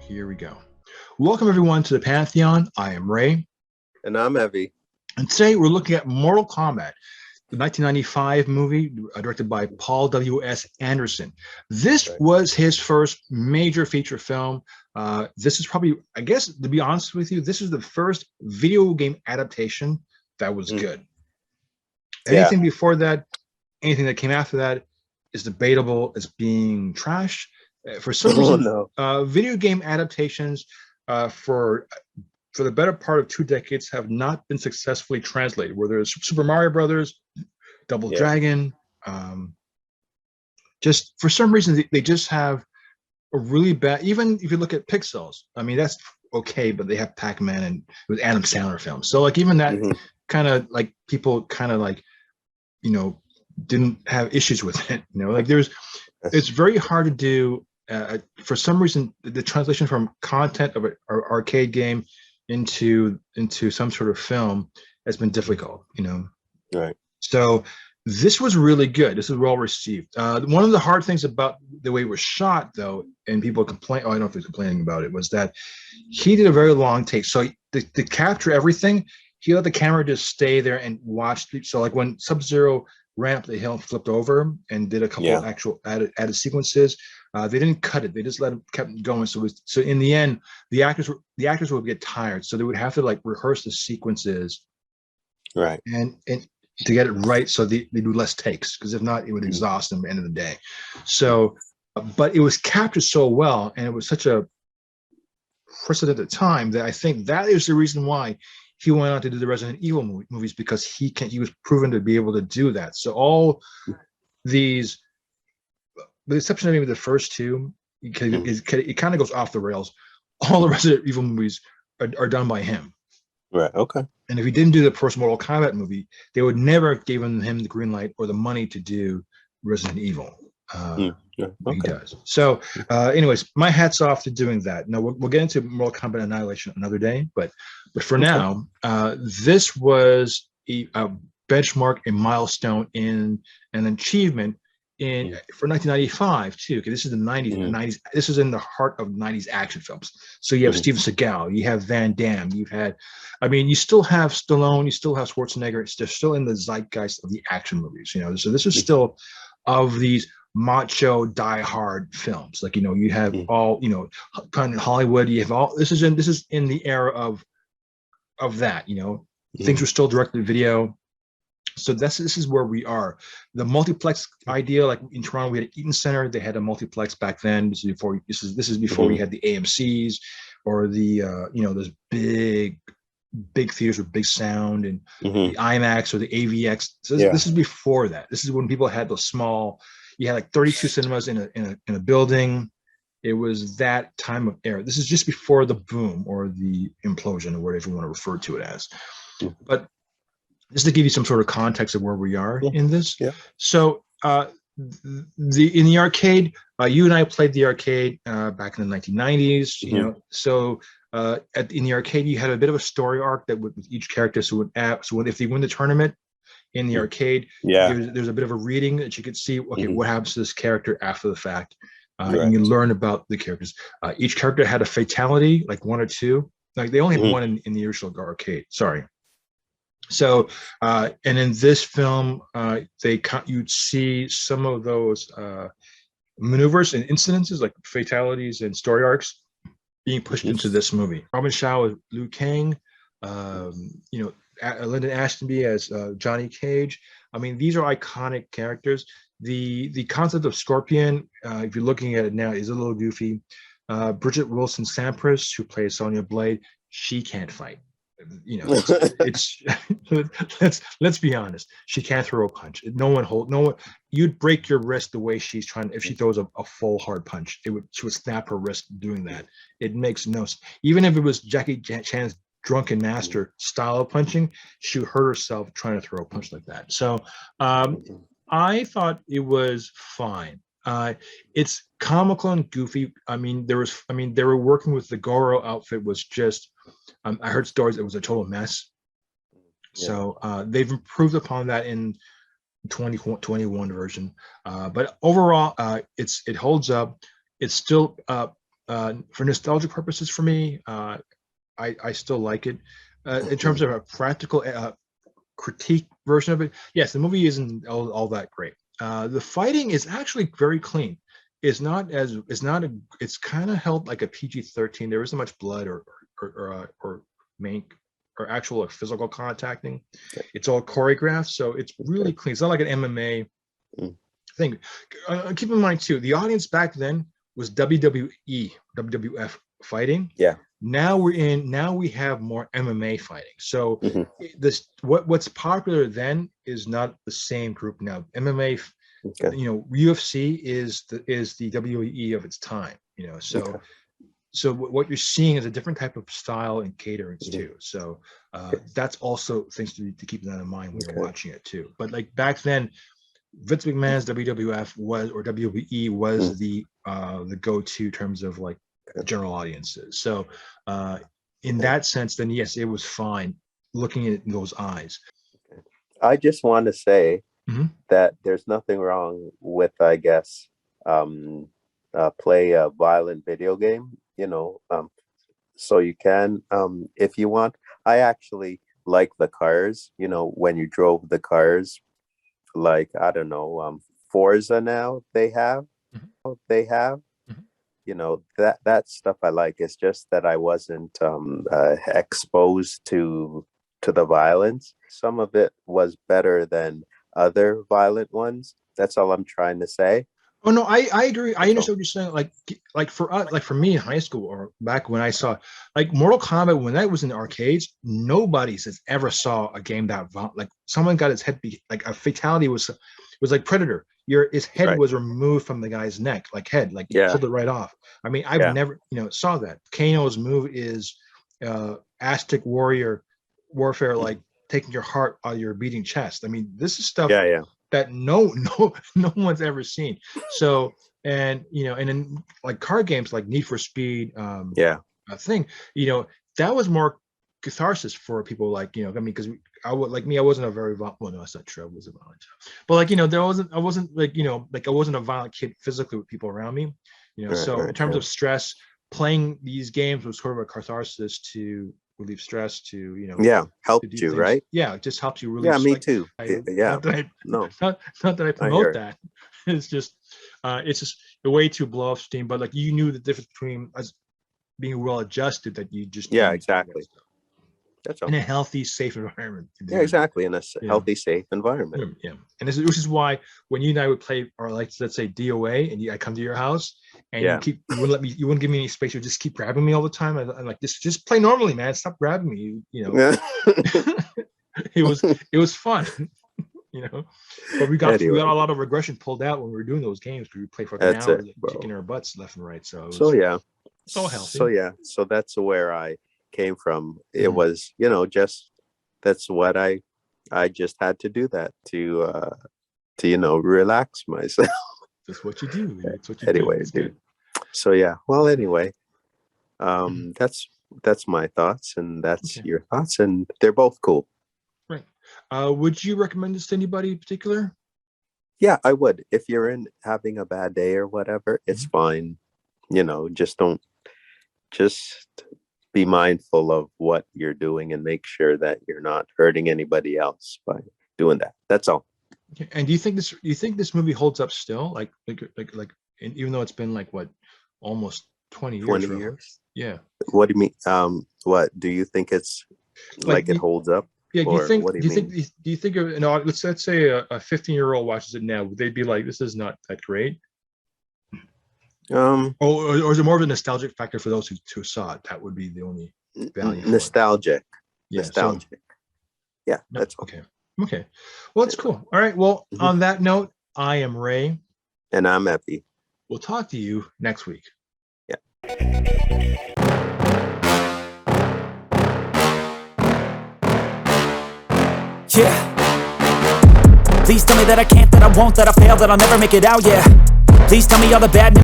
Here we go. Welcome everyone to the Pantheon. I am Ray. And I'm Evy. And today we're looking at Mortal Kombat, the 1995 movie directed by Paul W.S. Anderson. This was his first major feature film. This is probably, I guess, to be honest with you, this is the first video game adaptation that was good. Anything before that, anything that came after that is debatable as being trash. For some reason, video game adaptations for the better part of 2 decades have not been successfully translated. Where there's Super Mario Brothers, Double Dragon, just for some reason they just have a really bad. Even if you look at Pixels, I mean that's okay, but they have Pac-Man and it was Adam Sandler films. So like even that kind of like people kind of like didn't have issues with it. Like it's very hard to do. For some reason, the translation from content of an arcade game into some sort of film has been difficult. Right. So this was really good. This is well received. One of the hard things about the way it was shot, though, and people complain. Oh, I don't know if they're complaining about it. Was that he did a very long take. So to capture everything, he let the camera just stay there and watch. So like when Sub-Zero ran up the hill and flipped over and did a couple of actual added sequences. They didn't cut it; they just let him kept going. So in the end, the actors would get tired, so they would have to like rehearse the sequences, right? And to get it right, so they do less takes, because if not, it would exhaust them at the end of the day. So, but it was captured so well, and it was such a precedented time that I think that is the reason why he went on to do the Resident Evil movies, because he was proven to be able to do that. So all these, with the exception of maybe the first two, it kind of goes off the rails. All the Resident Evil movies are done by him. Right. Okay. And if he didn't do the first Mortal Kombat movie, they would never have given him the green light or the money to do Resident Evil. He does. So, anyways, my hat's off to doing that. Now we'll get into Mortal Kombat Annihilation another day, but for now, this was a benchmark, a milestone in an achievement for 1995 too. Okay, this is the 90s. The 90s. This is in the heart of 90s action films. So you have Steven Seagal, you have Van Damme, you still have Stallone, you still have Schwarzenegger. They're still in the zeitgeist of the action movies. So this is still of these macho die-hard films. Like you have all kind of Hollywood. You have all this is in the era of that. Things were still direct to video. So this is where we are. The multiplex idea, like in Toronto, we had Eaton Center. They had a multiplex back then. This is before we had the AMCs or the those big theaters with big sound and the IMAX or the AVX. So this is before that. This is when people had those small. You had like 32 cinemas in a building. It was that time of era. This is just before the boom or the implosion or whatever you want to refer to it as. But just to give you some sort of context of where we are in this. So in the arcade, you and I played the arcade back in the 1990s. So in the arcade, you had a bit of a story arc that with each character. So if they win the tournament in the arcade, there's a bit of a reading that you could see. Okay, what happens to this character after the fact? And you learn about the characters. Each character had a fatality, like 1 or 2. Like they only had one in the original arcade. Sorry. So, and in this film, you'd see some of those maneuvers and incidences, like fatalities and story arcs, being pushed into this movie. Robin Shaw as Liu Kang, Lyndon Ashton as Johnny Cage. I mean, these are iconic characters. The concept of Scorpion, if you're looking at it now, is a little goofy. Bridget Wilson Sampras, who plays Sonya Blade, she can't fight. It's let's be honest. She can't throw a punch. No one. You'd break your wrist the way she's trying. If she throws a full hard punch, she would snap her wrist doing that. It makes no sense. Even if it was Jackie Chan's drunken master style of punching, she hurt herself trying to throw a punch like that. So I thought it was fine. It's comical and goofy. I mean, they were working with the Goro outfit was just. I heard stories it was a total mess. So they've improved upon that in 2021 version. But overall, it holds up. It's still For nostalgic purposes, for me, I still like it. In terms of a practical critique version of it, yes, the movie isn't all that great. The fighting is actually very clean. It's kind of held like a PG-13. There isn't much blood or main or actual like, physical contacting. It's all choreographed, so it's really clean. It's not like an MMA thing. Keep in mind too, the audience back then was WWE, WWF fighting. Yeah. Now we have more MMA fighting. So what's popular then is not the same group now. MMA, UFC is the WWE of its time. So what you're seeing is a different type of style and caterings too. So that's also things to keep that in mind when you're watching it too. But like back then, Vince McMahon's WWF WWE was the go-to terms of like general audiences. So in that sense, then yes, it was fine looking at it in those eyes. I just want to say that there's nothing wrong with, I guess, play a violent video game, so you can, if you want. I actually like the cars, when you drove the cars, like, I don't know, Forza now they have, that stuff I like. It's just that I wasn't exposed to the violence. Some of it was better than other violent ones. That's all I'm trying to say. Oh no, I agree. I understand what you're saying. Like for us, like for me in high school or back when I saw like Mortal Kombat, when that was in the arcades, nobody has ever saw a game that violent. Like someone got his head beat, like a fatality was like Predator. His head was removed from the guy's neck, like pulled it right off. I mean, I've never saw that. Kano's move is Aztec warfare, like taking your heart out of your beating chest. I mean, this is stuff that no one's ever seen. So and then like card games like Need for Speed, thing, that was more catharsis for people like because I wasn't a very violent. Well, no, that's not true. I was a violent child, but I wasn't a violent kid physically with people around me. So in terms of stress, playing these games was sort of a catharsis to relieve stress, to helped you, right? Yeah, it just helps you relieve. Yeah, me too. Not that I promote that. It's just a way to blow off steam. But like you knew the difference between us being well adjusted, that you just exactly. That's all. In a healthy, safe environment. Yeah, exactly. In a healthy, safe environment. Yeah, and which is why when you and I would play, or like let's say DOA, and I come to your house, and you wouldn't give me any space. You would just keep grabbing me all the time. I'm like, just play normally, man. Stop grabbing me. It was fun. But we got a lot of regression pulled out when we were doing those games. We would play for an hour, kicking our butts left and right. So it's all healthy. So that's where I came from. It was just that's what I just had to do that to relax myself. That's what you do. That's what you anyway, do. Dude. So anyway, that's my thoughts, and that's your thoughts, and they're both cool. Right. Would you recommend this to anybody in particular? Yeah, I would. If you're having a bad day or whatever, it's fine. Just be mindful of what you're doing and make sure that you're not hurting anybody else by doing that. That's all. Okay. And do you think this movie holds up still? Like even though it's been like what, almost 20 years? 20 years? Yeah. What do you mean? What do you think it's like it holds up? Yeah. Do you think of let's say a 15-year-old watches it now, would they be like, this is not that great? Or is it more of a nostalgic factor for those who saw it? That would be the only value. Nostalgic. Yeah, nostalgic. That's okay. Okay. Well, that's cool. All right. Well, on that note, I am Ray. And I'm Evy. We'll talk to you next week. Yeah. Please tell me that I can't, that I won't, that I fail, that I'll never make it out, Please tell me all the bad news.